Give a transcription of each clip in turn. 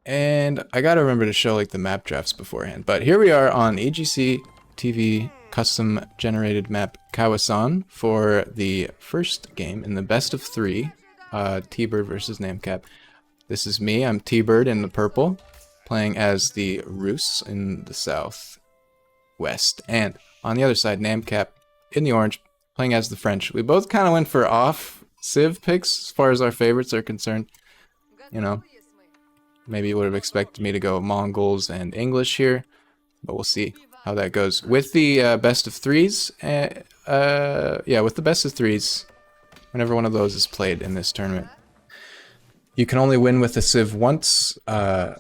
And I gotta remember to show like the map drafts beforehand. But here we are on AGC TV custom generated map Kawasan for the first game in the best of 3, T-Bird versus namcap. This is me, I'm T-Bird in the purple, playing as the Rus in the south west. And on the other side, namcap in the orange, playing as the French. We both kind of went for off Civ picks as far as our favorites are concerned. You know, maybe you would have expected me to go Mongols and English here, but we'll see how that goes. With the best of 3s, yeah, with the best of 3s, whenever one of those is played in this tournament, you can only win with a Civ once, and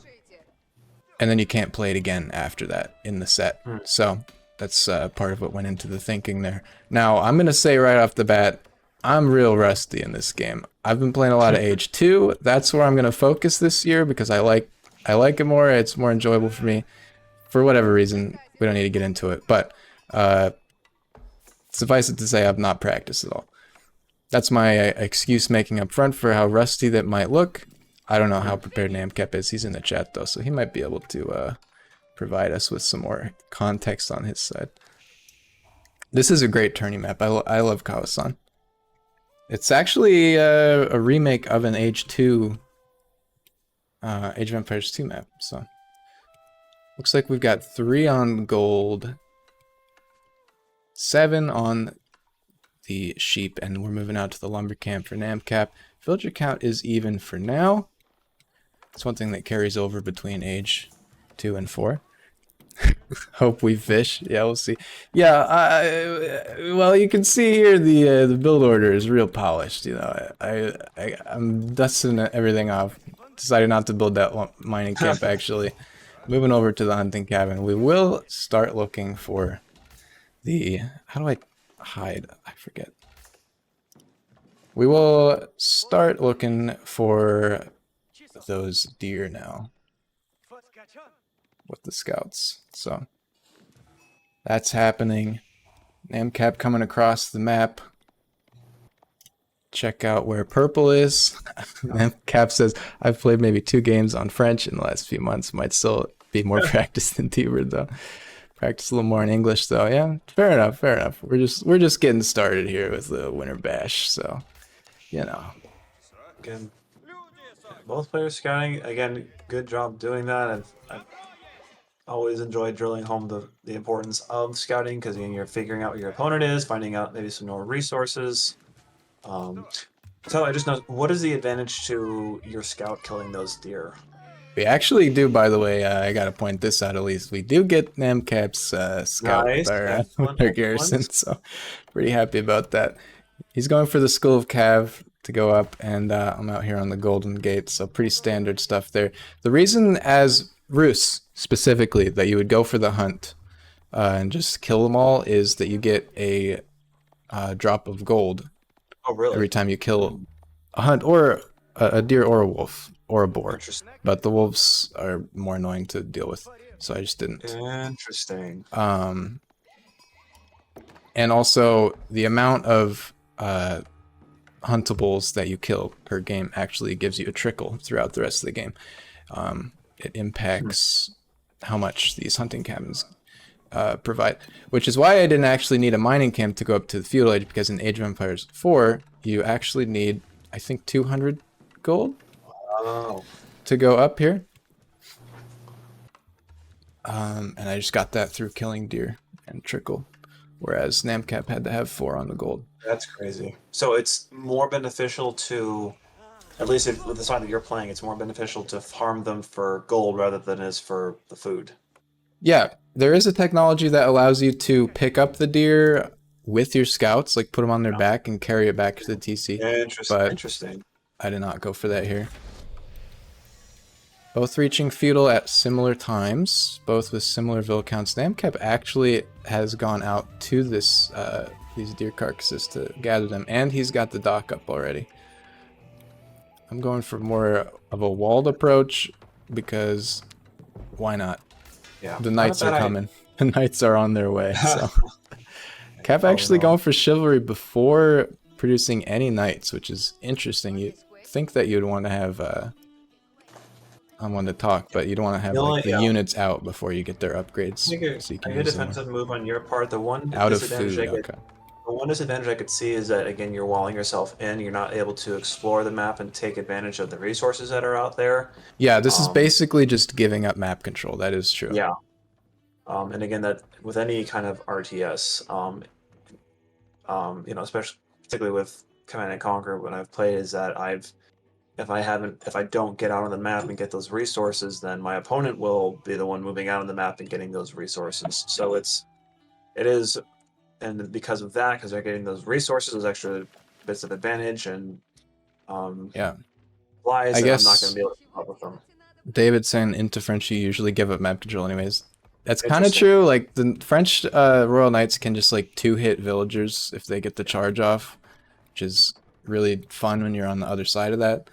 then you can't play it again after that in the set. So that's part of what went into the thinking there. Now, I'm going to say right off the bat, I'm real rusty in this game. I've been playing a lot of Age 2. That's where I'm going to focus this year because I like it more. It's more enjoyable for me. For whatever reason, we don't need to get into it. But suffice it to say, I've not practiced at all. That's my excuse making up front for how rusty that might look. I don't know how prepared namcap is. He's in the chat though, so he might be able to provide us with some more context on his side. This is a great tourney map. I love Kawasan. It's actually a remake of an Age 2, Age of Empires 2 map. So looks like we've got 3 on gold, 7 on the sheep, and we're moving out to the lumber camp for namcap. Villager count is even for now. It's one thing that carries over between Age 2 and 4. Hope we fish. Yeah, we'll see. Yeah, well, you can see here the build order is real polished. You know, I'm dusting everything off. Decided not to build that mining camp actually. Moving over to the hunting cabin. We will start looking for the. How do I hide? I forget. We will start looking for those deer now with the scouts. So that's happening. Namcap coming across the map. Check out where purple is. Namcap says, I've played maybe 2 games on French in the last few months. Might still be more practice than T-Bird though. Practice a little more in English though. Yeah, fair enough, fair enough. We're just getting started here with the winter bash, so you know. Again, both players scouting. Again, good job doing that. I've always enjoyed drilling home the importance of scouting because you're figuring out what your opponent is, finding out maybe some more resources. So I just know, what is the advantage to your scout killing those deer? We actually do, by the way, I gotta point this out at least. We do get namcap's scout Nice. with our garrison, so pretty happy about that. He's going for the Skull of Cav to go up, and I'm out here on the Golden Gate, so pretty standard stuff there. The reason as Rus, specifically, that you would go for the hunt and just kill them all is that you get a drop of gold. Oh, really? Every time you kill a hunt or a deer or a wolf or a boar. But the wolves are more annoying to deal with, so I just didn't. Interesting. And also the amount of huntables that you kill per game actually gives you a trickle throughout the rest of the game. It impacts how much these hunting cabins provide, which is why I didn't actually need a mining camp to go up to the feudal age, because in Age of Empires 4 you actually need, I think, 200 gold to go up here. And I just got that through killing deer and trickle, whereas namcap had to have 4 on the gold. That's crazy. So it's more beneficial to, at least with the side that you're playing, it's more beneficial to farm them for gold rather than as for the food. Yeah, there is a technology that allows you to pick up the deer with your scouts, like put them on their back and carry it back to the TC. Interesting. I did not go for that here. Both reaching feudal at similar times, both with similar vill counts. Namcap actually has gone out to this these deer carcasses to gather them, and he's got the dock up already. I'm going for more of a walled approach because why not? Yeah, the knights are coming. The knights are on their way. So Cap actually going for chivalry before producing any knights, which is interesting. You'd think that you'd want to have I'm one to talk, but you don't want to have The like only the yeah, units out before you get their upgrades, I think so you a can good use them more. defensive move on your part. The one Out of disadvantage food, okay. I could see is that again you're walling yourself in. You're not able to explore the map and take advantage of the resources that are out there. Yeah, this is Um, basically just giving up map control. That is true. yeah. And again, that with any kind of RTS, you know, especially particularly with Command and Conquer, when I've played, is that if I don't get out on the map and get those resources, then my opponent will be the one moving out on the map and getting those resources. So it is, and because of that, because they're getting those resources, those extra bits of advantage and um, Yeah. lies, I that I'm not going to guess be able to keep up with them. David saying into French you usually give up map control anyways. That's kind of Interesting. true. Like the French Royal Knights can just like two-hit villagers if they get the charge off, which is really fun when you're on the other side of that.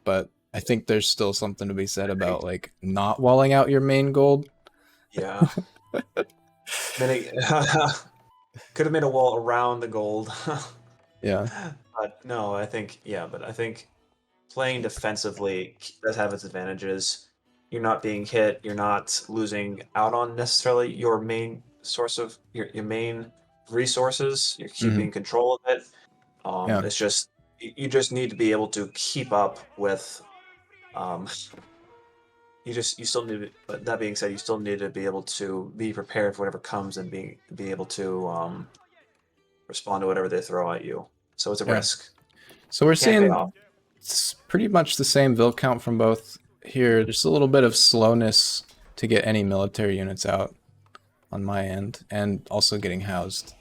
But I think there's still something to be said about like not walling out your main gold. Yeah. Many could have made a wall around the gold. Yeah. But no, I think playing defensively does have its advantages. You're not being hit. You're not losing out on necessarily your main source of your main resources. You're Hmm. keeping control of it. Yeah. It's just you just need to be able to keep up with. Um, you still need. But that being said, you still need to be able to be prepared for whatever comes and be able to respond to whatever they throw at you. So it's a Yeah. risk. So we're Can't pay seeing off. it's pretty much the same build count from both here. Just a little bit of slowness to get any military units out on my end, and also getting housed.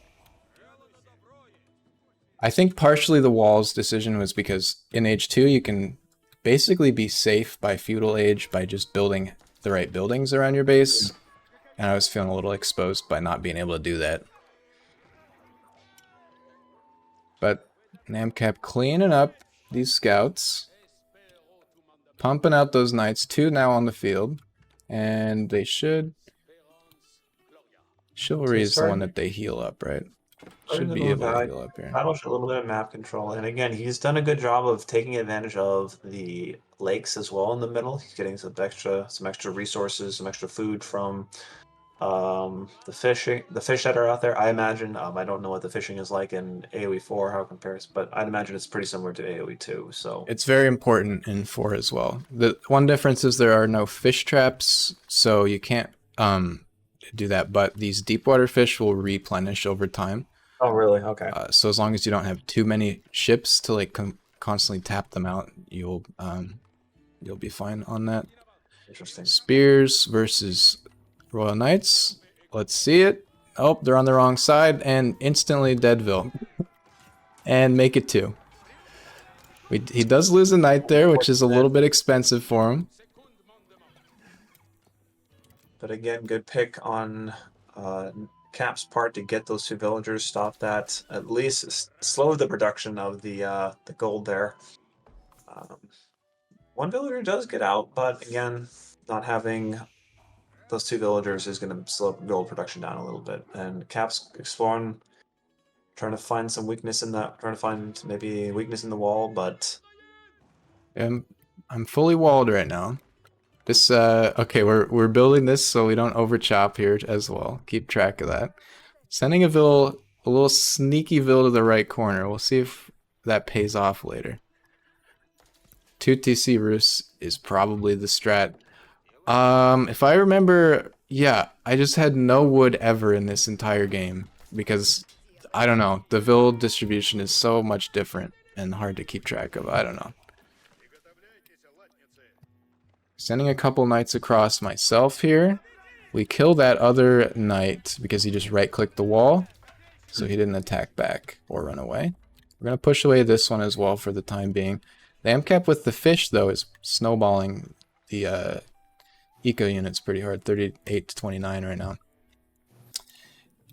I think partially the walls decision was because in Age 2 you can basically be safe by feudal age by just building the right buildings around your base, and I was feeling a little exposed by not being able to do that. But namcap cleaning up these scouts, pumping out those knights, 2 now on the field, and they should... So Chivalry he's is the one starting that they heal up, right? starting Should to be move able to back. heal up here. Battled a little bit of map control, and again, he's done a good job of taking advantage of the lakes as well in the middle. He's getting some extra resources, some extra food from the fish that are out there. I imagine. I don't know what the fishing is like in AoE 4, how it compares, but I'd imagine it's pretty similar to AoE 2. So It's very important in 4 as well. The one difference is there are no fish traps, so you can't do that, but these deep water fish will replenish over time. oh, really? Okay. So as long as you don't have too many ships to like constantly tap them out, you'll be fine on that. Interesting. Spears versus Royal Knights. Let's see it. Oh, they're on the wrong side, and instantly Deadville. And make it 2. He does lose a knight there, which is a little bit expensive for him. But again, good pick on Cap's part to get those 2 villagers, stop that, at least slow the production of the gold there. Um, one villager does get out, but again, not having those 2 villagers is going to slow gold production down a little bit. And Cap's exploring, trying to find some weakness in that, trying to find maybe weakness in the wall, but I'm fully walled right now. This okay, we're building this so we don't overchop here as well. Keep track of that. Sending a little sneaky vill to the right corner. We'll see if that pays off later. 2TC Rus is probably the strat. If I remember, yeah, I just had no wood ever in this entire game because I don't know, the vill distribution is so much different and hard to keep track of. I don't know. Sending a couple knights across myself here. We kill that other knight because he just right-clicked the wall, so he didn't attack back or run away. We're going to push away this one as well for the time being. The AMCAP with the fish, though, is snowballing the eco units pretty hard. 38 to 29 right now.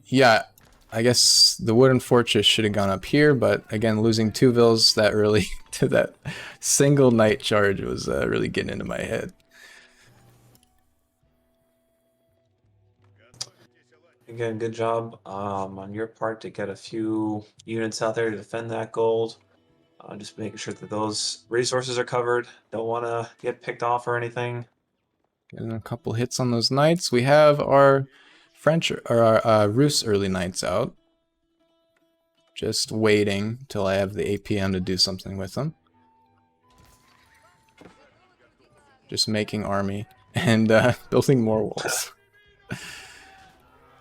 Yeah, I guess the wooden fortress should have gone up here, but again, losing 2 vills that early to that single knight charge was really getting into my head. again, good job on your part to get a few units out there to defend that gold. Just making sure that those resources are covered. Don't want to get picked off or anything. Getting a couple hits on those knights. We have our French or our Rus early knights out. Just waiting till I have the APM to do something with them. Just making army and building more walls.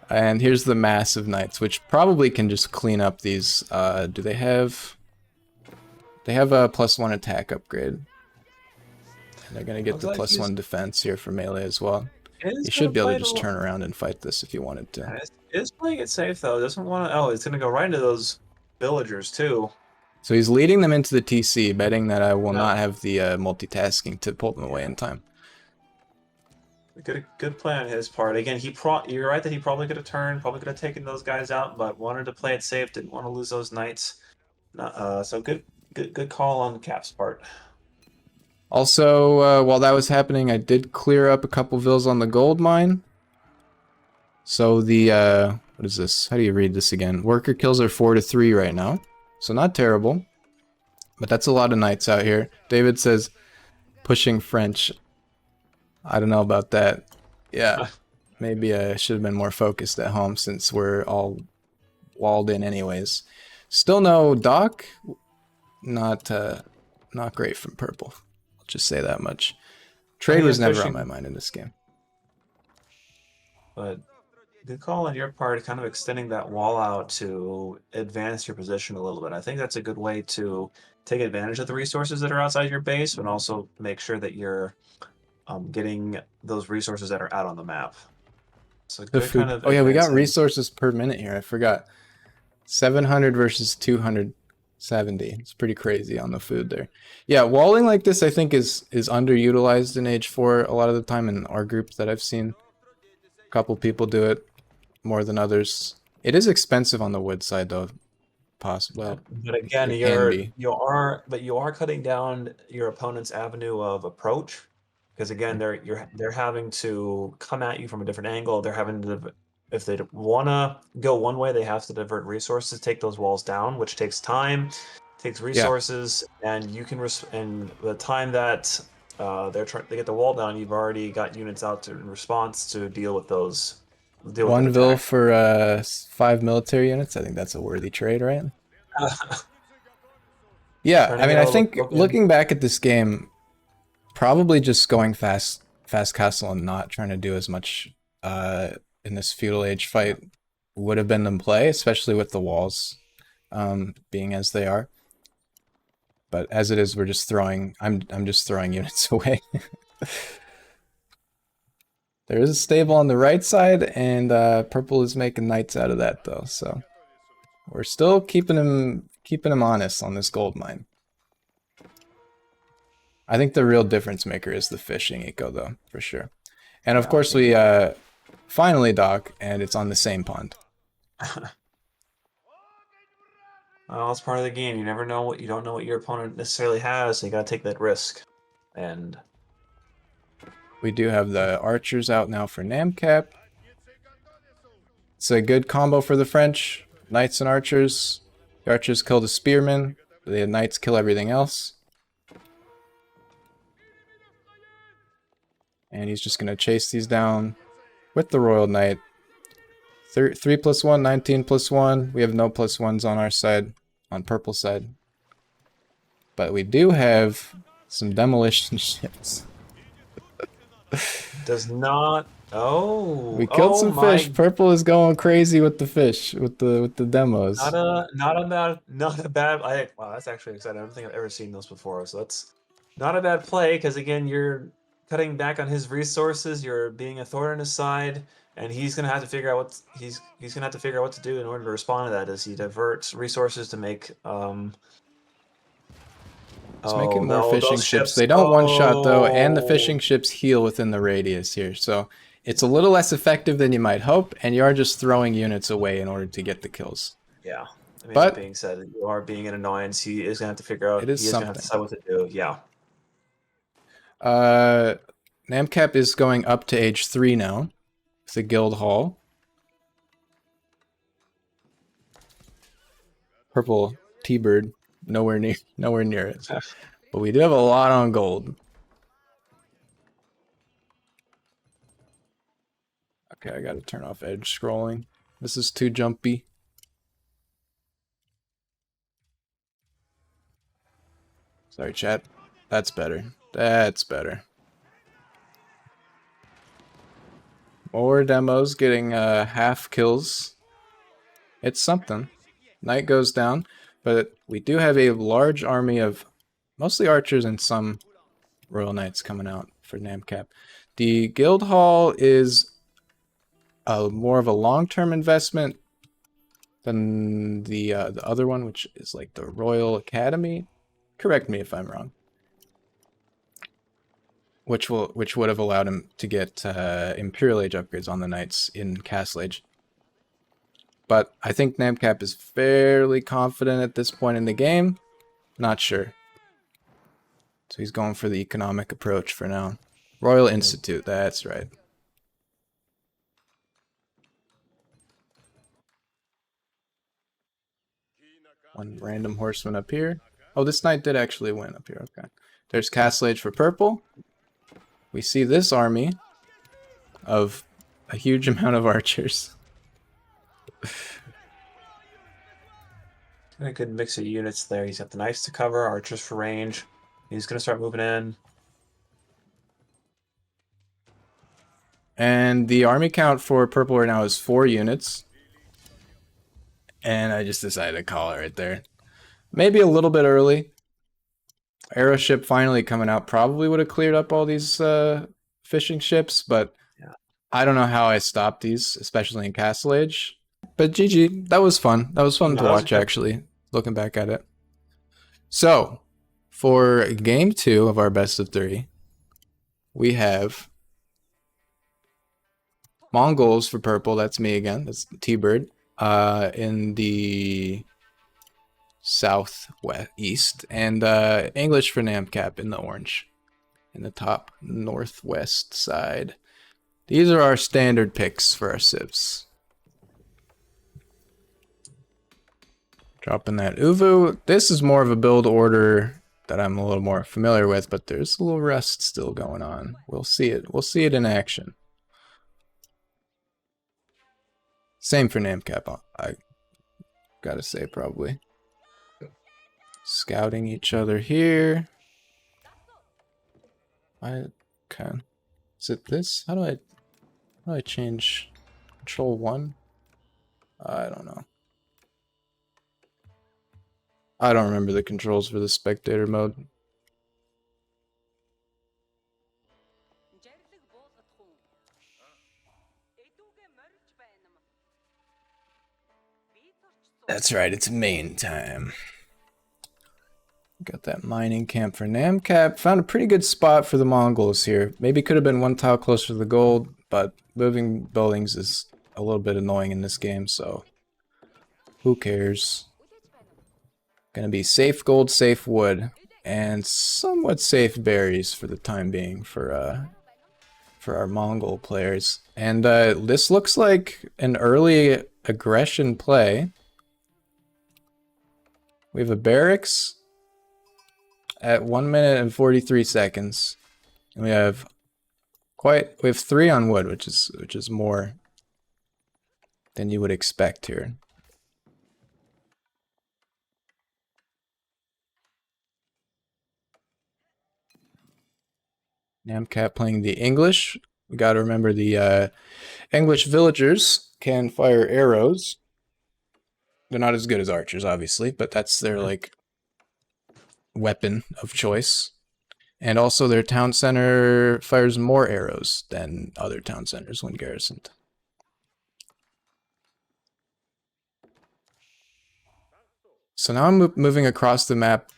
And here's the massive knights, which probably can just clean up these. Do they have? They have a +1 attack upgrade. And they're gonna get the +1 defense here for melee as well. You should be able to just turn around and fight this if you wanted to. Is playing it safe though. Doesn't want to. Oh, it's gonna go right into those villagers too. So he's leading them into the TC, betting that I will not have the multitasking to pull them away in time. Good play on his part. Again, you're right that he probably could have turned, probably could have taken those guys out, but wanted to play it safe. Didn't want to lose those knights. So good call on Cap's part. Also, while that was happening, I did clear up a couple vills on the gold mine. So the what is this? How do you read this again? Worker kills are 4-3 right now, so not terrible. But that's a lot of knights out here. David says, pushing French. I don't know about that. Yeah, maybe I should have been more focused at home since we're all walled in anyways. Still no Doc. Not great from purple. I'll just say that much. Trade was never on my mind in this game. But good call on your part, kind of extending that wall out to advance your position a little bit. I think that's a good way to take advantage of the resources that are outside your base, but also make sure that you're getting those resources that are out on the map. So the food. Kind of oh yeah, we got resources per minute here. I forgot. 700 versus 270. It's pretty crazy on the food there. Yeah, walling like this I think is underutilized in Age 4 a lot of the time in our groups that I've seen. A couple people do it more than others. It is expensive on the wood side though. Possible. But again, you are cutting down your opponent's avenue of approach. Because again, they're having to come at you from a different angle. They're having to, if they want to go one way, they have to divert resources, take those walls down, which takes time, takes resources, and you can and the time that they get the wall down, you've already got units out in response to deal with those. One vil for 5 military units. I think that's a worthy trade, right? Yeah, I mean, I think looking back at this game. Probably just going fast castle and not trying to do as much in this feudal age fight would have been the play, especially with the walls being as they are. But as it is, we're just throwing. I'm just throwing units away. There is a stable on the right side, and purple is making knights out of that though. So we're still keeping him honest on this gold mine. I think the real difference maker is the fishing eco, though, for sure. And of course, we finally dock, and it's on the same pond. Well, it's part of the game. You never know you don't know what your opponent necessarily has, so you gotta take that risk. And we do have the archers out now for namcap. It's a good combo for the French. Knights and archers. The archers kill the spearmen. The knights kill everything else. And he's just going to chase these down with the Royal Knight. 3+1, 19+1. We have no +1s on our side, on purple side. But we do have some demolition ships. Does not... Oh! We killed some fish. Purple is going crazy with the fish, with the demos. Not a bad... Wow, that's actually exciting. I don't think I've ever seen those before. So that's not a bad play, because again, you're cutting back on his resources, you're being a thorn in his side, and he's gonna have to figure out what he's gonna have to figure out what to do in order to respond to that as he diverts resources to make making more fishing ships. They don't one shot though, and the fishing ships heal within the radius here, so it's a little less effective than you might hope, and you are just throwing units away in order to get the kills. Yeah. I mean, but that being said, you are being an annoyance. He is gonna have to figure out. It is something. Gonna have to decide what to do. Yeah. namcap is going up to age 3 now with the guild hall. Purple tbird Nowhere near it. But we do have a lot on gold. Okay, I gotta turn off edge scrolling. This is too jumpy. Sorry, chat. That's better. That's better. More demos getting half kills. It's something. Knight goes down, but we do have a large army of mostly archers and some Royal Knights coming out for namcap. The guild hall is more of a long-term investment than the other one, which is like the Royal Academy. Correct me if I'm wrong. Which would have allowed him to get Imperial Age upgrades on the Knights in Castle Age. But I think namcap is fairly confident at this point in the game. Not sure. So he's going for the economic approach for now. Royal Institute, that's right. One random horseman up here. Oh, this knight did actually win up here. Okay. There's Castle Age for purple. We see this army of a huge amount of archers. A good mix of units there. He's got the knights to cover, archers for range. He's going to start moving in. And the army count for purple right now is 4 units. And I just decided to call it right there. Maybe a little bit early. Aeroship finally coming out probably would have cleared up all these fishing ships, but yeah. I don't know how I stopped these, especially in Castle Age. But GG, that was fun. That was fun to watch, actually, looking back at it. So, for game 2 of our best of 3, we have Mongols for purple. That's me again. That's tbird. In the southwest, and English for namcap in the orange, in the top northwest side. These are our standard picks for our civs. Dropping that Uvu. This is more of a build order that I'm a little more familiar with, but there's a little rust still going on. We'll see it. We'll see it in action. Same for namcap, I gotta say, probably. Scouting each other here. Okay. Is it this? How do I change control 1? I don't know. I don't remember the controls for the spectator mode. That's right, it's main time. Got that mining camp for namcap. Found a pretty good spot for the Mongols here. Maybe could have been one tile closer to the gold, but moving buildings is a little bit annoying in this game, so who cares? Gonna be safe gold, safe wood, and somewhat safe berries for the time being for our Mongol players. And this looks like an early aggression play. We have a barracks at 1 minute and 43 seconds. And we have 3 on wood, which is more than you would expect here. namcap playing the English. We got to remember the English villagers can fire arrows. They're not as good as archers, obviously, but that's their like weapon of choice. And also their town center fires more arrows than other town centers when garrisoned. So now I'm moving across the map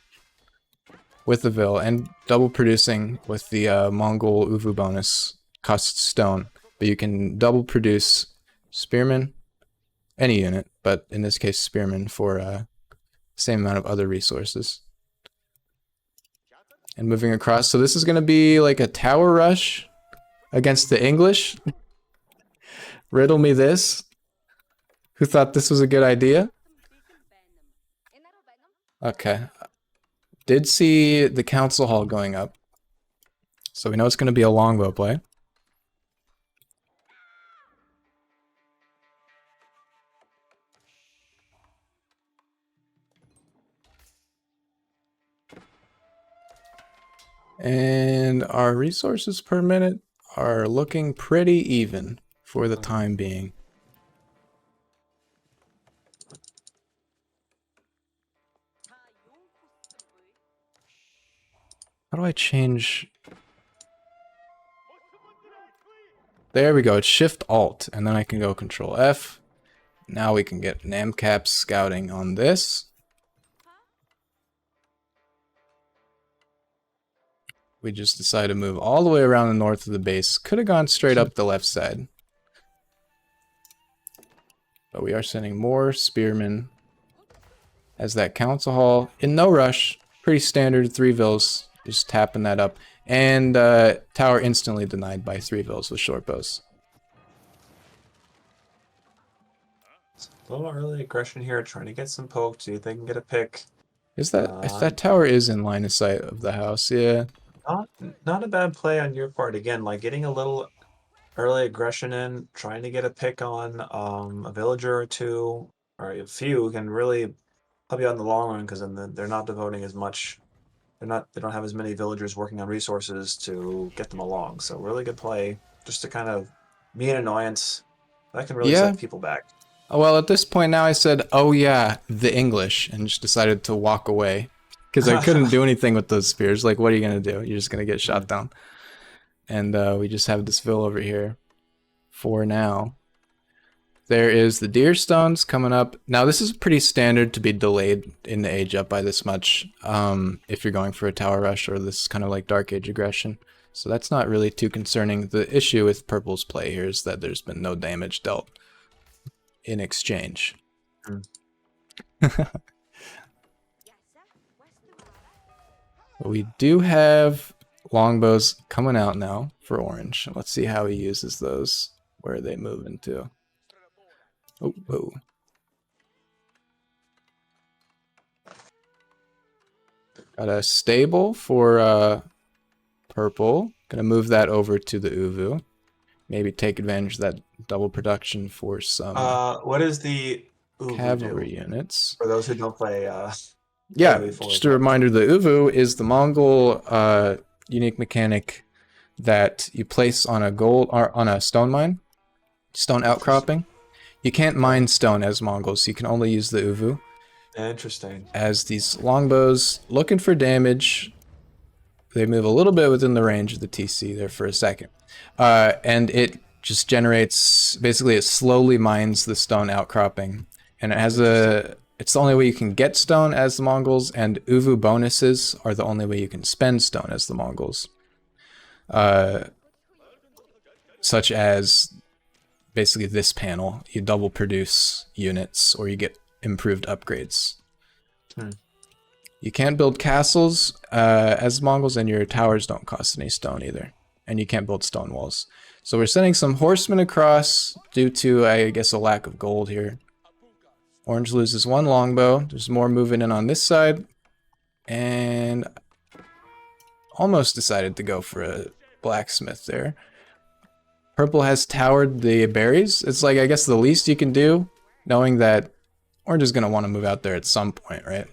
with the Vil and double producing with the Mongol Uvu bonus costs stone. But you can double produce spearmen, any unit, but in this case spearmen for same amount of other resources. And moving across, so this is going to be like a tower rush against the English. Riddle me this. Who thought this was a good idea? Okay, Did see the council hall going up. So we know it's going to be a longbow play. And our resources per minute are looking pretty even for the time being. How do I change? There we go. It's Shift Alt, and then I can go Control F. Now we can get namcap scouting on this. We just decided to move all the way around the north of the base. Could have gone straight up the left side. But we are sending more spearmen as that council hall. In no rush. Pretty standard 3 vills. Just tapping that up. And tower instantly denied by 3 vills with short bows. A little early aggression here, trying to get some poke. See if they can get a pick. Is that if that tower is in line of sight of the house? Yeah. Not a bad play on your part. Again, like getting a little early aggression in, trying to get a pick on a villager or two, or a few can really help you out in the long run because then they're not devoting as much. They don't have as many villagers working on resources to get them along. So really good play, just to kind of be an annoyance. That can really set people back. Well, at this point now I said, oh yeah, the English, and just decided to walk away. Because I couldn't do anything with those spears. Like, what are you going to do? You're just going to get shot down. And we just have this vill over here for now. There is the deer stones coming up. Now, this is pretty standard to be delayed in the age up by this much if you're going for a tower rush or this kind of like dark age aggression. So that's not really too concerning. The issue with purple's play here is that there's been no damage dealt in exchange. But we do have longbows coming out now for orange. Let's see how he uses those. Where are they moving to? Oh, whoa. Got a stable for purple. Gonna move that over to the Uvu. Maybe take advantage of that double production for some what is the Uvu cavalry units. For those who don't play yeah, just a reminder, the Uvu is the Mongol unique mechanic that you place on a gold or on a stone mine, stone outcropping. You can't mine stone as Mongols, so you can only use the Uvu. Interesting. As these longbows looking for damage, they move a little bit within the range of the TC there for a second. And it just generates, basically it slowly mines the stone outcropping. And it has it's the only way you can get stone as the Mongols, and Uvu bonuses are the only way you can spend stone as the Mongols. Such as basically this panel, you double produce units or you get improved upgrades. You can't build castles as Mongols, and your towers don't cost any stone either. And you can't build stone walls. So we're sending some horsemen across due to, I guess, a lack of gold here. Orange loses 1 longbow. There's more moving in on this side. And almost decided to go for a blacksmith there. Purple has towered the berries. It's like, I guess, the least you can do, knowing that Orange is going to want to move out there at some point, right?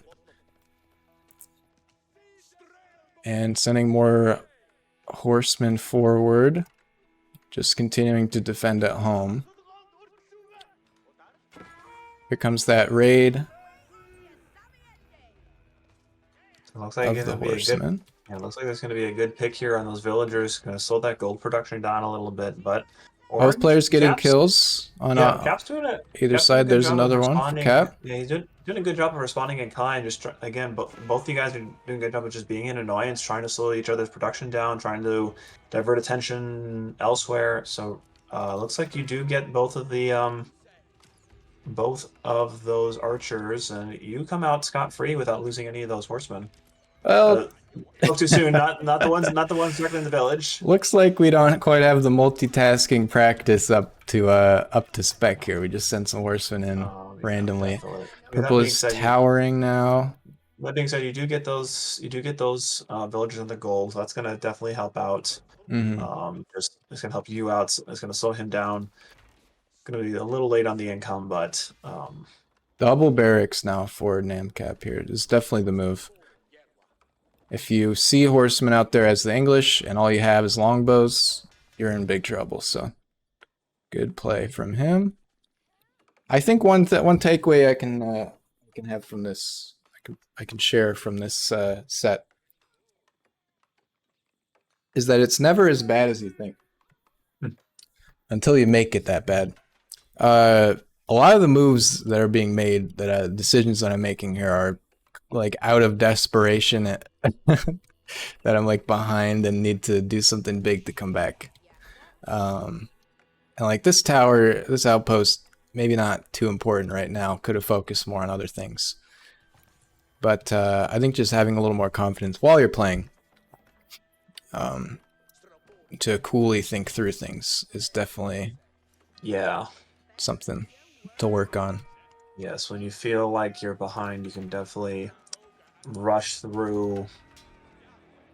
And sending more horsemen forward. Just continuing to defend at home. Here comes that raid. It looks like it's gonna be a good. Yeah, it looks like there's going to be a good pick here on those villagers. Going to slow that gold production down a little bit, but both players getting kills on Cap's doing it. Either side. There's another one for Cap. Yeah, he's doing a good job of responding in kind. Just again, both of you guys are doing a good job of just being an annoyance, trying to slow each other's production down, trying to divert attention elsewhere. So looks like you do get both of those archers, and you come out scot-free without losing any of those horsemen. Well, too soon. Not the ones directly in the village. Looks like we don't quite have the multitasking practice up to spec here. We just sent some horsemen in randomly. Purple is towering now. That being said, you do get those villagers in the gold. So that's gonna definitely help out. Hmm. Just it's gonna help you out. It's gonna slow him down. Gonna be a little late on the income, but Double barracks now for namcap here. This is definitely the move. If you see horsemen out there as the English and all you have is longbows, you're in big trouble. So good play from him. I think one takeaway I can have from this I can share from this set is that it's never as bad as you think until you make it that bad. A lot of the moves that are being made, that decisions that I'm making here, are like out of desperation that I'm like behind and need to do something big to come back. And like this tower, this outpost, maybe not too important right now. Could have focused more on other things. But I think just having a little more confidence while you're playing, to coolly think through things, is definitely yeah. something to work on. Yes, when you feel like you're behind, you can definitely rush through.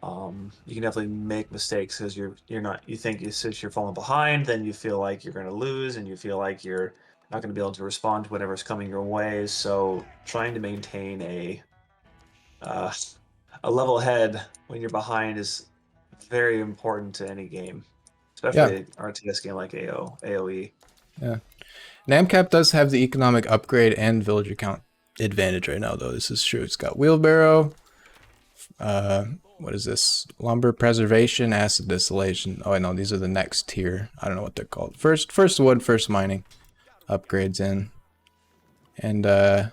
You can definitely make mistakes because you're not you think since you're falling behind, then you feel like you're going to lose, and you feel like you're not going to be able to respond to whatever's coming your way. So trying to maintain uh, a level head when you're behind is very important to any game, Yeah, especially an RTS game like AOE. yeah. Namcap does have the economic upgrade and villager count advantage right now, though. This is true. It's got wheelbarrow. What is this? Lumber preservation, acid distillation. Oh, I know these are the next tier. I don't know what they're called. First wood, first mining upgrades in, and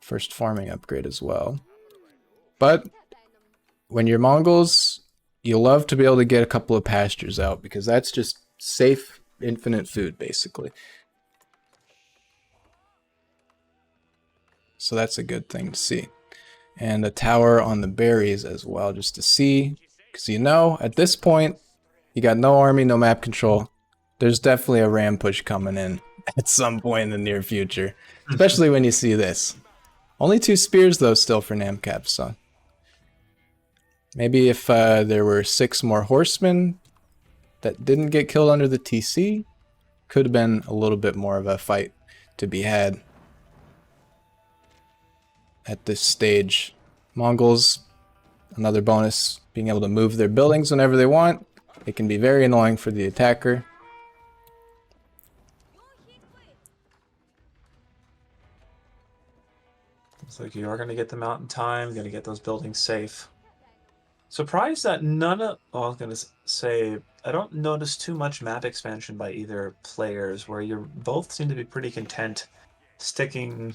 first farming upgrade as well. But when you're Mongols, you love to be able to get a couple of pastures out because that's just safe, infinite food, basically. So that's a good thing to see. And a tower on the berries as well, just to see. Because you know, at this point, you got no army, no map control. There's definitely a ram push coming in at some point in the near future. Especially when you see this. Only 2 spears, though, still for namcap, so. Maybe if there were 6 more horsemen that didn't get killed under the TC, could have been a little bit more of a fight to be had. At this stage, Mongols, another bonus, being able to move their buildings whenever they want. It can be very annoying for the attacker. Looks like you are going to get them out in time, going to get those buildings safe. Surprised that none of, well, I was going to say, I don't notice too much map expansion by either players, where you both seem to be pretty content sticking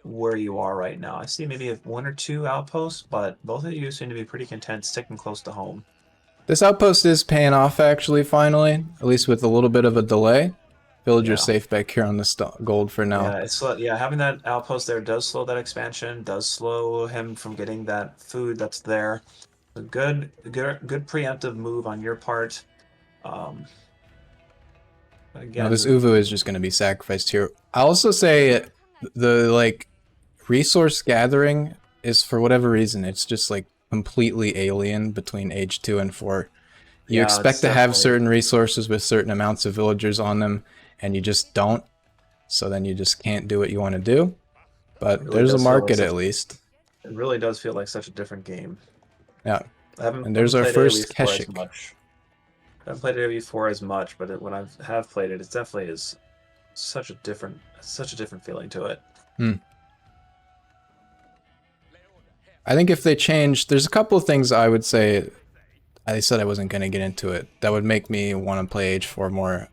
where you are right now. I see maybe 1 or 2 outposts, but both of you seem to be pretty content sticking close to home. This outpost is paying off actually, finally, at least with a little bit of a delay. Villager's Yeah. safe back here on the gold for now. Yeah, yeah, having that outpost there does slow that expansion, does slow him from getting that food that's there. A good preemptive move on your part. Um, Now this again, Uvu is just going to be sacrificed here. I'll also say the like resource gathering is, for whatever reason, it's just like completely alien between age 2 and 4. You yeah, expect it's to have definitely certain resources with certain amounts of villagers on them, and you just don't. So then you just can't do what you want to do. it But really there's a does feel like market such at least. it really does feel like such a different game. Yeah. I haven't And I there's haven't our played AoE first 4 as Keshik. much. I haven't played AoE 4 as much, but when I have played it, it definitely is such a different feeling to it. Hmm. I think if they change, there's a couple of things I would say. I said I wasn't going to get into it. That would make me want to play H4 more.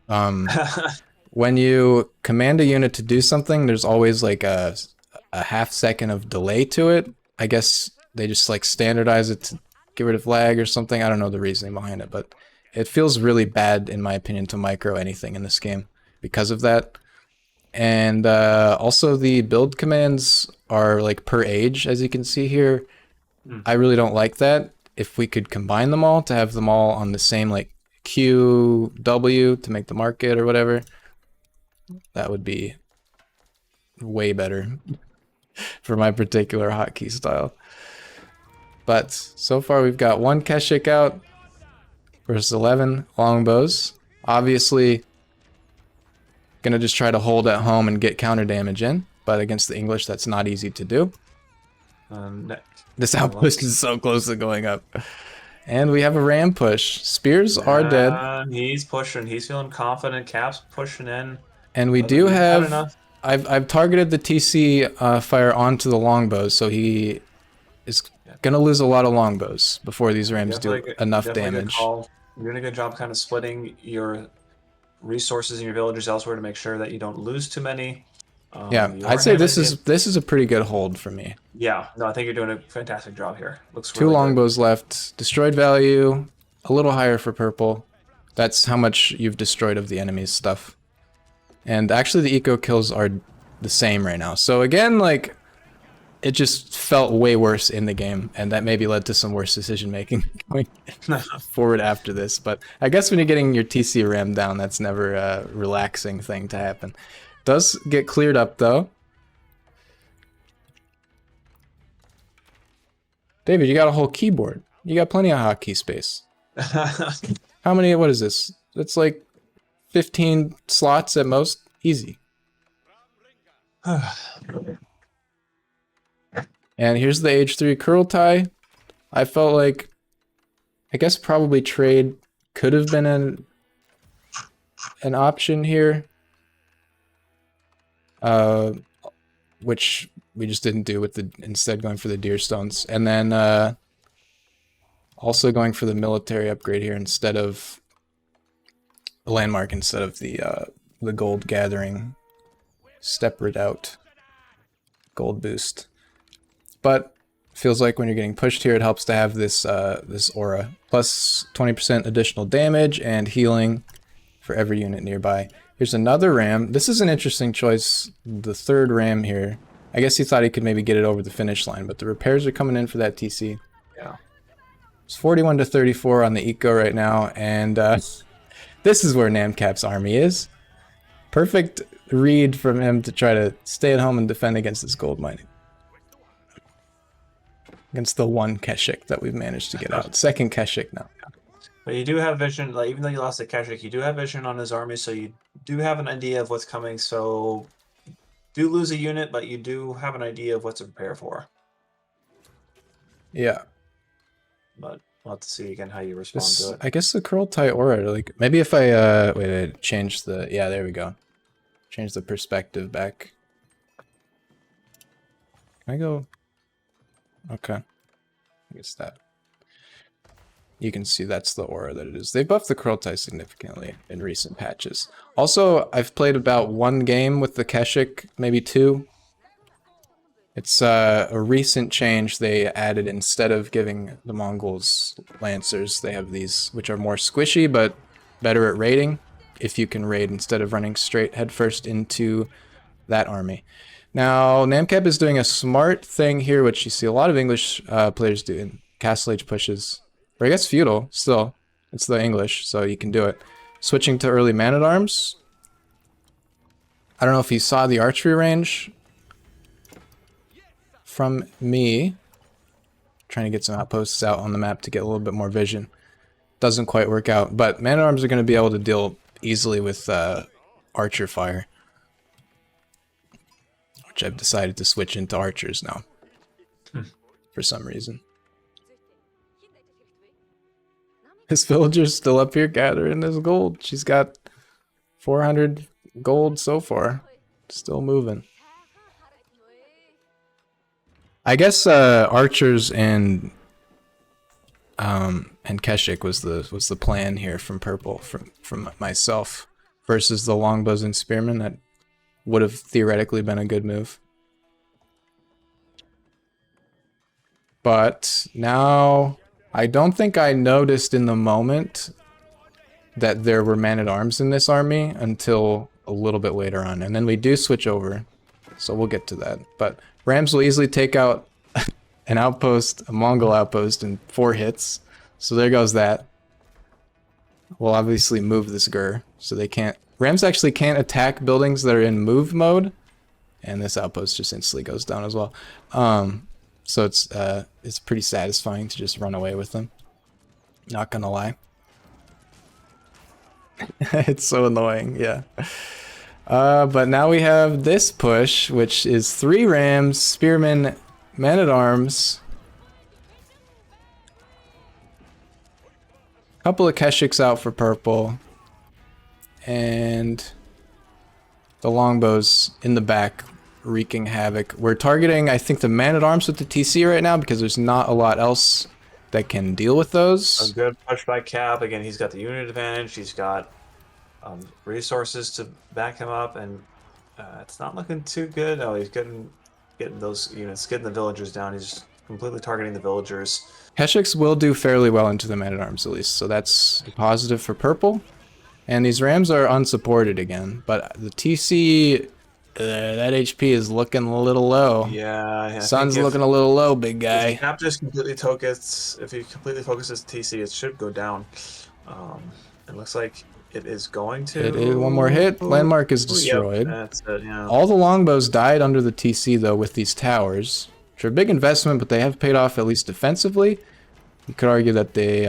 When you command a unit to do something, there's always like a half second of delay to it. I guess they just like standardize it to get rid of lag or something. I don't know the reasoning behind it, but it feels really bad, in my opinion, to micro anything in this game because of that. And also the build commands are like per age, as you can see here. I really don't like that. If we could combine them all to have them all on the same like Q, W to make the market or whatever, that would be way better. for my particular hotkey style. But so far we've got 1 Keshik out versus 11 longbows. Obviously, gonna just try to hold at home and get counter damage in, but against the English, that's not easy to do. This outpost is so close to going up. And we have a ram push. Spears are dead. He's pushing. He's feeling confident. Cap's pushing in. And we do have... I've targeted the TC fire onto the longbows, so he is gonna lose a lot of longbows before these rams do enough damage. You're doing a good job kind of splitting your resources in your villagers elsewhere to make sure that you don't lose too many. Yeah, I'd say this is a pretty good hold for me. Yeah, no, I think you're doing a fantastic job here. Looks 2 longbows left. Destroyed value, a little higher for purple. That's how much you've destroyed of the enemy's stuff. And actually the eco kills are the same right now. So again, like, it just felt way worse in the game, and that maybe led to some worse decision making going forward after this. But I guess when you're getting your TC ram down, that's never a relaxing thing to happen. Does get cleared up though. David, you got a whole keyboard. You got plenty of hotkey space. How many? What is this? It's like 15 slots at most. Easy. And here's the age 3 curl tie. I felt like, I guess probably trade could have been an option here. Which we just didn't do with instead going for the deer stones. And then also going for the military upgrade here instead of a landmark instead of the gold gathering step redoubt gold boost. But feels like when you're getting pushed here, it helps to have this this aura. Plus 20% additional damage and healing for every unit nearby. Here's another ram. This is an interesting choice. The 3rd ram here. I guess he thought he could maybe get it over the finish line, but the repairs are coming in for that TC. Yeah. It's 41 to 34 on the eco right now, and this is where namcap's army is. Perfect read from him to try to stay at home and defend against this gold mining. Against the 1 Keshik that we've managed to get out. 2nd Keshik now. But you do have vision, like even though you lost the Keshik, you do have vision on his army, so you do have an idea of what's coming. So do lose a unit, but you do have an idea of what to prepare for. Yeah. But we'll have to see again how you respond to it. I guess the curl tie aura, like maybe if I wait, I change the there we go. Change the perspective back. Can I go? Okay. I guess that. You can see that's the aura that it is. They buffed the curl tie significantly in recent patches. Also, I've played about 1 game with the Keshik, maybe 2. It's a recent change they added. Instead of giving the Mongols lancers, they have these, which are more squishy, but better at raiding. If you can raid instead of running straight headfirst into that army. Now, namcap is doing a smart thing here, which you see a lot of English players do in Castle Age pushes. Or I guess feudal, still. It's the English, so you can do it. Switching to early man-at-arms. I don't know if you saw the archery range from me. Trying to get some outposts out on the map to get a little bit more vision. Doesn't quite work out, but man-at-arms are going to be able to deal easily with archer fire. Which I've decided to switch into archers now. For some reason. This villager's still up here gathering this gold. She's got 400 gold so far. Still moving. I guess archers and Keshik was the plan here from purple from myself versus the longbows and spearmen. That would have theoretically been a good move. But now I don't think I noticed in the moment that there were man-at-arms in this army until a little bit later on. And then we do switch over, so we'll get to that. But Rams will easily take out an outpost, a Mongol outpost, in 4 hits. So there goes that. We'll obviously move this Gur, so they can't... Rams actually can't attack buildings that are in move mode, and this outpost just instantly goes down as well. So it's pretty satisfying to just run away with them. Not gonna lie. It's so annoying, yeah. But now we have this push, which is 3 rams, spearmen, man-at-arms, couple of Keshiks out for purple, and the longbows in the back wreaking havoc. We're targeting, I think, the man-at-arms with the TC right now because there's not a lot else that can deal with those. A good push by Cap. Again, he's got the unit advantage. He's got resources to back him up, and it's not looking too good. Oh, he's getting those units, getting the villagers down. He's completely targeting the villagers. Keshiks will do fairly well into the man-at-arms at least, so that's positive for purple. And these rams are unsupported again, but the TC, that HP is looking a little low. Yeah, Sun's looking a little low, big guy. If Cap just completely focuses, if he completely focuses TC, it should go down. It looks like it is going to. It is one more hit. Landmark is destroyed. Yep, that's it, yeah. All the longbows died under the TC though with these towers, which are a big investment, but they have paid off at least defensively. You could argue that they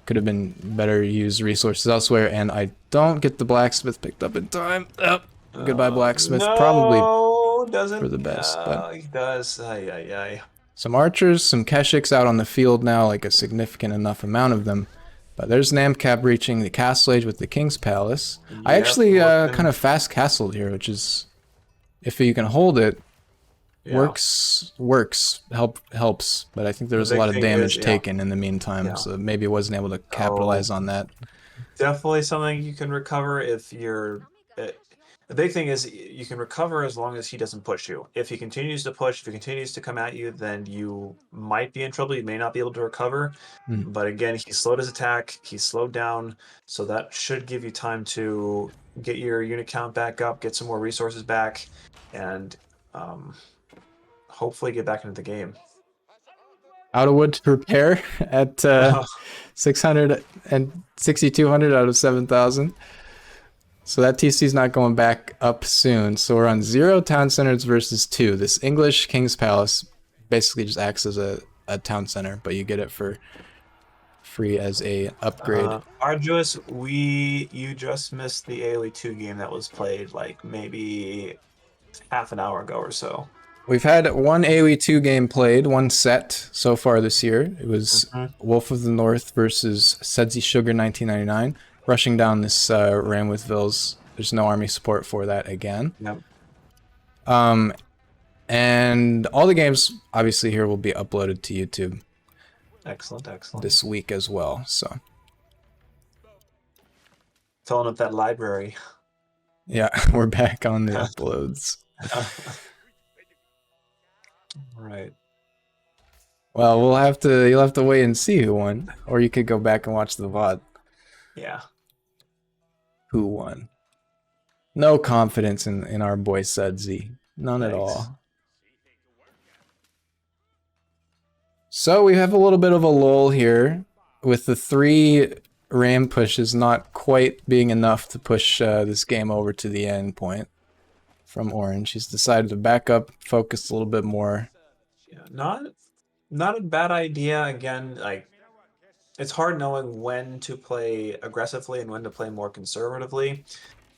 could have been better used resources elsewhere, and I don't get the blacksmith picked up in time. Oh, goodbye blacksmith. No, Probably doesn't for the best. But he does. Ay. some archers, some Keshiks out on the field now, like a significant enough amount of them. But there's Namcap reaching the castle age with the King's Palace. Yep, I actually kind of fast castled here, which is, if you can hold it, works, helps. But I think there was a lot of damage taken in the meantime, so maybe wasn't able to capitalize on that. Definitely something you can recover if you're. The big thing is you can recover as long as he doesn't push you. If he continues to push, if he continues to come at you, then you might be in trouble. You may not be able to recover. But again, he slowed his attack. He's slowed down. So that should give you time to get your unit count back up, get some more resources back, and hopefully get back into the game. Out of wood to prepare at 600 and 6,200 out of 7,000. So that TC's not going back up soon. So we're on 0 town centers versus 2. This English King's Palace basically just acts as a town center, but you get it for free as a upgrade. Arduous, you just missed the AoE 2 game that was played like maybe half an hour ago or so. We've had one AoE 2 game played, one set so far this year. It was Wolf of the North versus Sedzi Sugar 1999. Rushing down this ram with Vils. There's no army support for that again. Yep. And all the games obviously here will be uploaded to YouTube. Excellent. This week as well. So filling up that library. Yeah, we're back on the uploads. Right. Well, you'll have to wait and see who won, or you could go back and watch the VOD. Yeah. Who won? No confidence in our boy Sedzi. None at all. So we have a little bit of a lull here with the 3 ram pushes not quite being enough to push this game over to the end point from Orange. He's decided to back up, focus a little bit more. Yeah, not a bad idea. Again, like, it's hard knowing when to play aggressively and when to play more conservatively.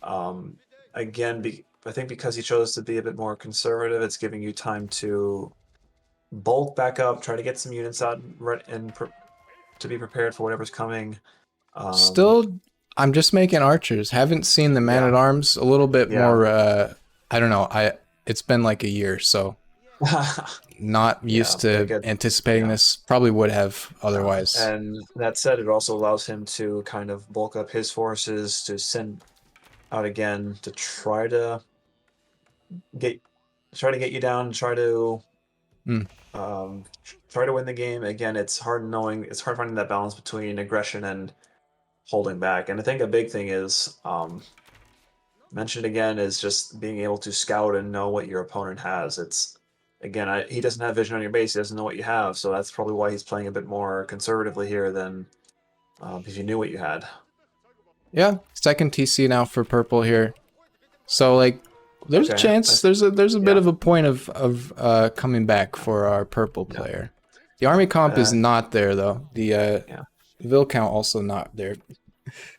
Again, I think because he chose to be a bit more conservative, it's giving you time to bulk back up, try to get some units out, and to be prepared for whatever's coming. Still, I'm just making archers. Haven't seen the man-at-arms. A little bit more, I don't know. It's been like a year, so not used to anticipating this. Probably would have otherwise. And that said, it also allows him to kind of bulk up his forces, to send out again, to try to get you down, try to win the game. Again, it's hard finding that balance between aggression and holding back. And I think a big thing is mentioned again is just being able to scout and know what your opponent has. It's again, he doesn't have vision on your base. He doesn't know what you have, so that's probably why he's playing a bit more conservatively here than if you knew what you had. Yeah, second TC now for purple here. So like there's a Okay. chance. There's a bit Yeah. of a point of coming back for our purple Yeah. player. The army comp is Uh, not there though. The yeah. Vil count also not there.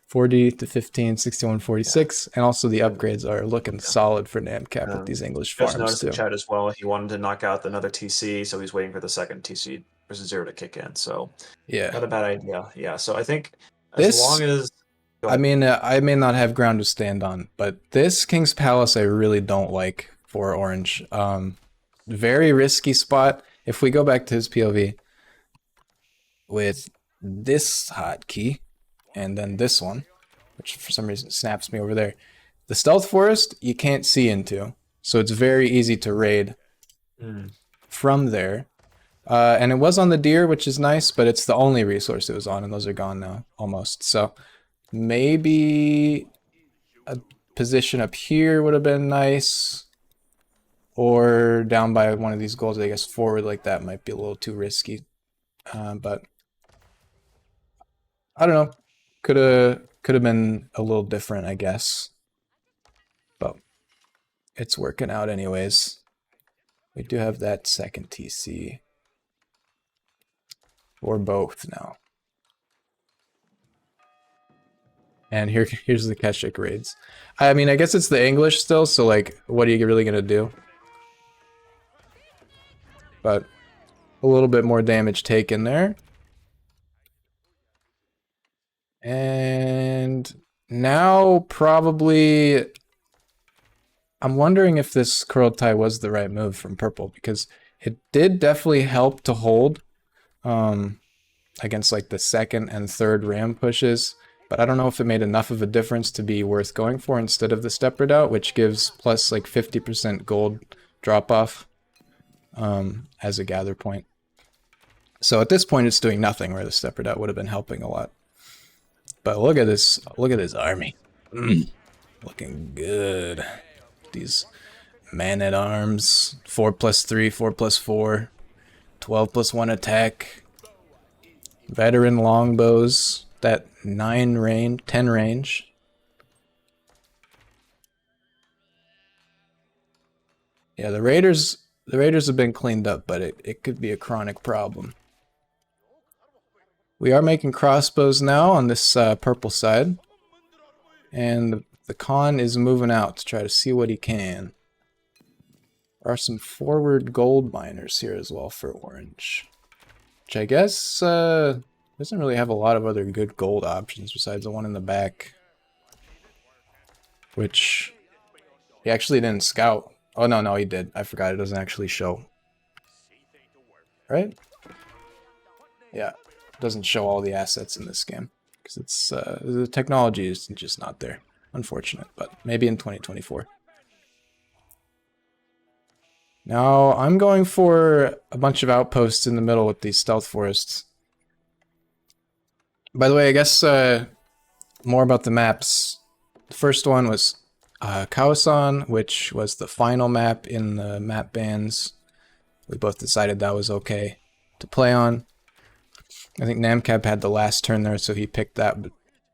40 to 15, 61, Yeah. 46, and also the upgrades are looking Yeah. solid for namcap with these English Just farms noticed in too. chat as well. He wanted to knock out another TC, so he's waiting for the second TC versus 0 to kick in. So Yeah. not a bad idea. Yeah. So I think as long This, as go I ahead. mean, I may not have ground to stand on, but this King's Palace I really don't like for orange. Very risky spot. If we go back to his POV with this hotkey and then this one, which for some reason snaps me over there, the stealth forest you can't see into, so it's very easy to raid from there. And it was on the deer, which is nice, but it's the only resource it was on, and those are gone now, almost. So maybe a position up here would have been nice. Or down by one of these goals, I guess forward like that might be a little too risky. But I don't know. Could have been a little different, I guess. But it's working out anyways. We do have that second TC. Or both now. And here's the Keshik raids. I mean, I guess it's the English still, so like, what are you really gonna do? But a little bit more damage taken there. And now probably I'm wondering if this curl tie was the right move from purple, because it did definitely help to hold against like the second and third ram pushes, but I don't know if it made enough of a difference to be worth going for instead of the step redoubt, which gives plus like 50% gold drop off as a gather point. So at this point it's doing nothing, where the step redoubt would have been helping a lot. But look at this army. Looking good. These man-at-arms, 4+3, 4+4, 12+1 attack, veteran longbows, that 9 range, 10 range. Yeah, the Raiders have been cleaned up, but it could be a chronic problem. We are making crossbows now on this purple side, and the Khan is moving out to try to see what he can. There are some forward gold miners here as well for orange, which I guess doesn't really have a lot of other good gold options besides the one in the back, which he actually didn't scout. Oh no, he did. I forgot, it doesn't actually show. Right? Yeah, it doesn't show all the assets in this game because it's the technology is just not there. Unfortunate, but maybe in 2024. Now, I'm going for a bunch of outposts in the middle with these stealth forests. By the way, I guess more about the maps. The first one was Kawasan, which was the final map in the map bans. We both decided that was okay to play on. I think namcap had the last turn there, so he picked that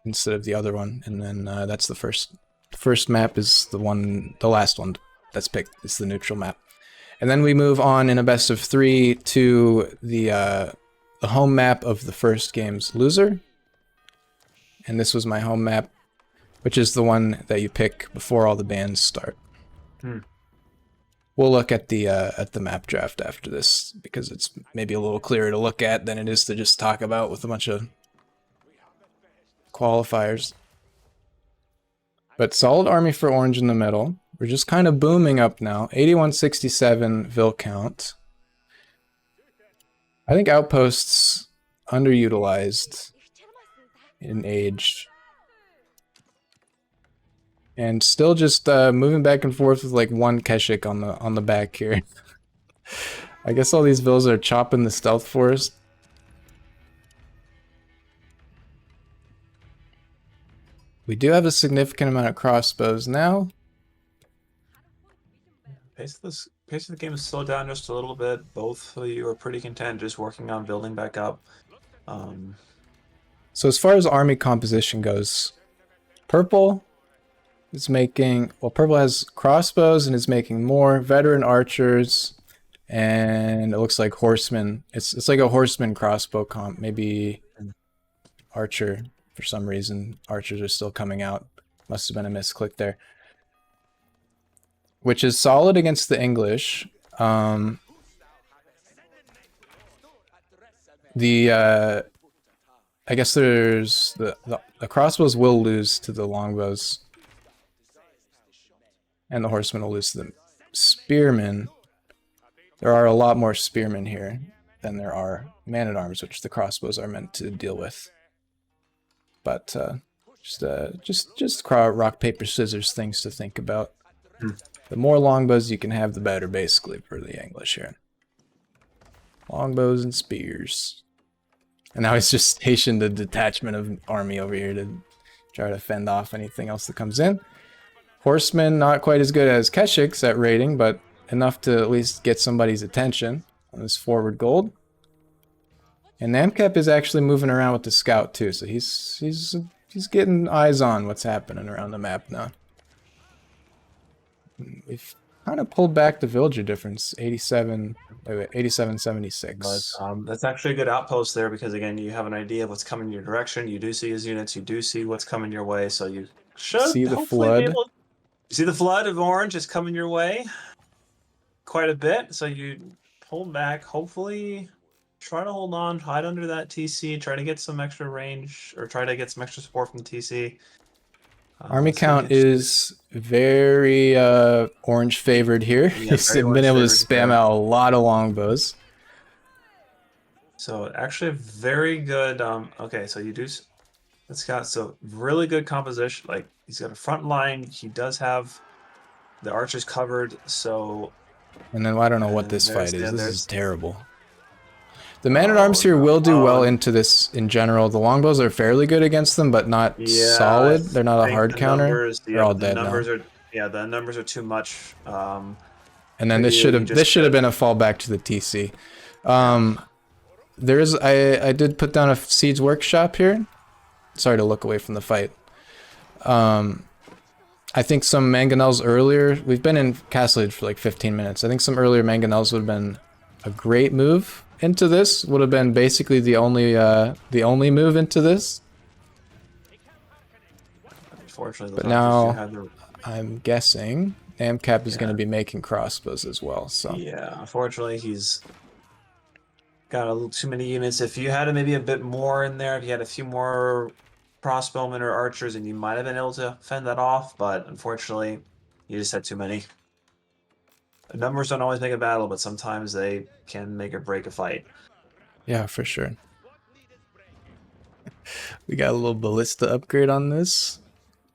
instead of the other one. And then that's the first map is the last one that's picked. It's the neutral map. And then we move on in a best of 3 to the home map of the first game's loser. And this was my home map, which is the one that you pick before all the bans start. We'll look at the map draft after this, because it's maybe a little clearer to look at than it is to just talk about with a bunch of qualifiers. But solid army for orange in the middle. We're just kind of booming up now. 8167 Vil count. I think outposts underutilized in age. And still just moving back and forth with like one Keshik on the back here. I guess all these Vils are chopping the stealth forest. We do have a significant amount of crossbows now. Pace of the game is slowed down just a little bit. Both of you are pretty content, just working on building back up. So as far as army composition goes, purple is making, well, purple has crossbows and is making more veteran archers, and it looks like horsemen. It's like a horseman crossbow comp. Maybe archer for some reason. Archers are still coming out. Must have been a misclick there. Which is solid against the English. I guess there's the crossbows will lose to the longbows, and the horsemen will lose to the spearmen. There are a lot more spearmen here than there are man-at-arms, which the crossbows are meant to deal with. But just rock paper scissors things to think about. The more longbows you can have, the better, basically, for the English here. Longbows and spears. And now he's just stationed a detachment of army over here to try to fend off anything else that comes in. Horsemen, not quite as good as Keshiks at raiding, but enough to at least get somebody's attention on this forward gold. And namcap is actually moving around with the scout too, so he's getting eyes on what's happening around the map now. We've kind of pulled back the villager difference, 87-76. But that's actually a good outpost there because, again, you have an idea of what's coming your direction. You do see his units. You do see what's coming your way. So you should See the hopefully flood. be able. You see the flood of orange is coming your way quite a bit. So you pull back. Hopefully, try to hold on. Hide under that TC. Try to get some extra range or try to get some extra support from the TC. Army count is very orange favored here. Yeah, He's been able to spam out a lot of longbows. So actually very good. Okay, so you do. It's got so really good composition. Like he's got a front line. He does have the archers covered. So. And then I don't know what this fight is. This is terrible. The man-at-arms here will do well into this in general. The longbows are fairly good against them, but not solid. They're not a hard counter. They're all dead now. The numbers are too much. And then this should have been a fallback to the TC. I did put down a siege workshop here. Sorry to look away from the fight. I think some mangonels earlier. We've been in Castle for like 15 minutes. I think some earlier mangonels would have been a great move into this. Would have been basically the only move into this. Unfortunately, but now I'm guessing namcap is going to be making crossbows as well. So yeah, unfortunately he's got a little too many units. If you had maybe a bit more in there, if you had a few more crossbowmen or archers, and you might have been able to fend that off. But unfortunately, you just had too many. The numbers don't always make a battle, but sometimes they can make or break a fight. Yeah, for sure. We got a little ballista upgrade on this,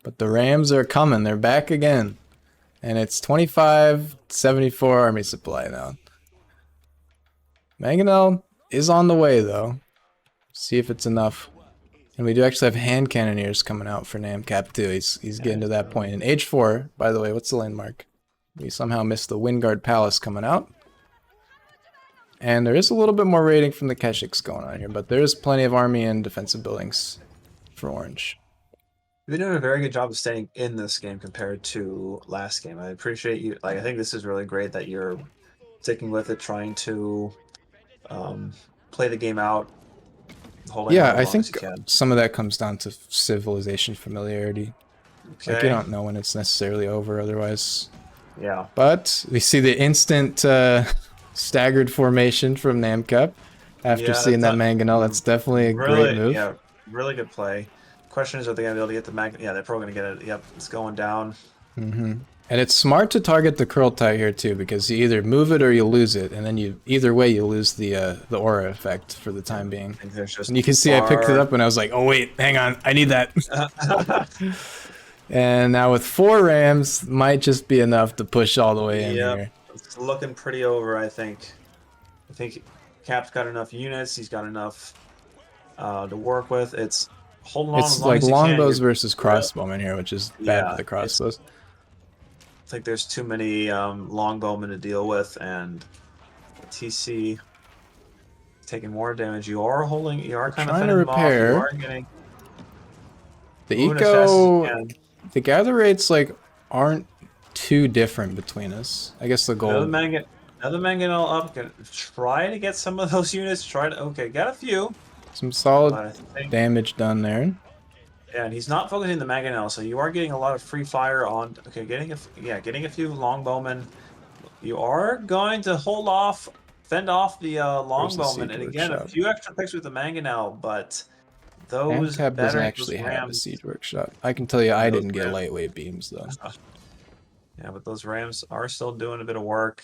but the Rams are coming. They're back again. And it's 25-74 army supply now. Mangonel is on the way, though. See if it's enough. And we do actually have hand cannoneers coming out for namcap, too. He's getting to that point. In age 4, by the way, what's the landmark? We somehow missed the Windguard Palace coming out. And there is a little bit more raiding from the Keshiks going on here, but there is plenty of army and defensive buildings for Orange. You've been doing a very good job of staying in this game compared to last game. I appreciate you. Like, I think this is really great that you're sticking with it, trying to play the game out. Yeah, I think some of that comes down to civilization familiarity. Okay. Like, you don't know when it's necessarily over otherwise. Yeah. But we see the instant staggered formation from namcap after seeing that mangonel. That's definitely a great move. Yeah, really good play. Question is, are they going to be able to get the mag? Yeah, they're probably going to get it. Yep, it's going down. Mm-hmm. And it's smart to target the curl tie here too, because you either move it or you lose it, and then either way you lose the aura effect for the time being. And you can see I picked it up and I was like, oh wait, hang on, I need that. And now with 4 Rams, might just be enough to push all the way in here. It's looking pretty over, I think. I think Cap's got enough units. He's got enough to work with. It's holding on. It's like longbows versus crossbowmen here, which is bad for the crossbows. I think there's too many longbowmen to deal with, and TC taking more damage. You are holding. You are kind of trying to repair. You are getting the eco. The gather rates like aren't too different between us. I guess the Another gold. mangonel up. Gonna try to get some of those units. Try to got a few, Some solid but I think damage done there. yeah, and he's not focusing the mangonel, so you are getting a lot of free fire on. Okay, getting a few longbowmen. You are going to fend off the There's the longbowmen, siege and again a workshop. few extra picks with the mangonel, but those Namcap doesn't those actually have a rams. siege workshop. I can tell you I Yeah, those didn't get rams. lightweight beams though. Yeah, but those rams are still doing a bit of work.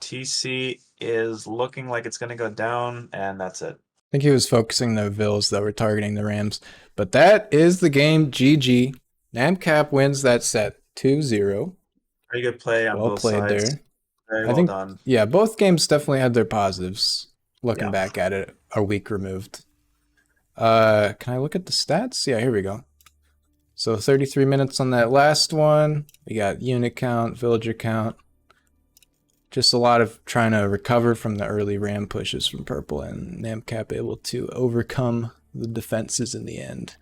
TC is looking like it's going to go down, and that's it. I think he was focusing the vills that were targeting the Rams. But that is the game. GG. Namcap wins that set 2-0. Pretty good play on Well both played sides. there. Very I well think, done. yeah, both games definitely had their positives. Looking Yeah. back at it, a week removed. Can I look at the stats? Yeah, here we go. So 33 minutes on that last one. We got unit count, villager count. Just a lot of trying to recover from the early ram pushes from purple, and namcap able to overcome the defenses in the end.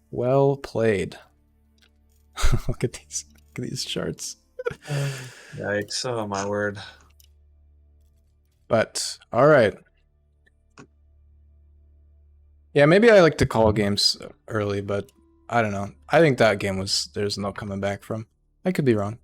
Well played. Look at these charts. Yikes! Oh my word. But all right. Yeah, maybe I like to call games early, but I don't know. I think that game was there's no coming back from. I could be wrong.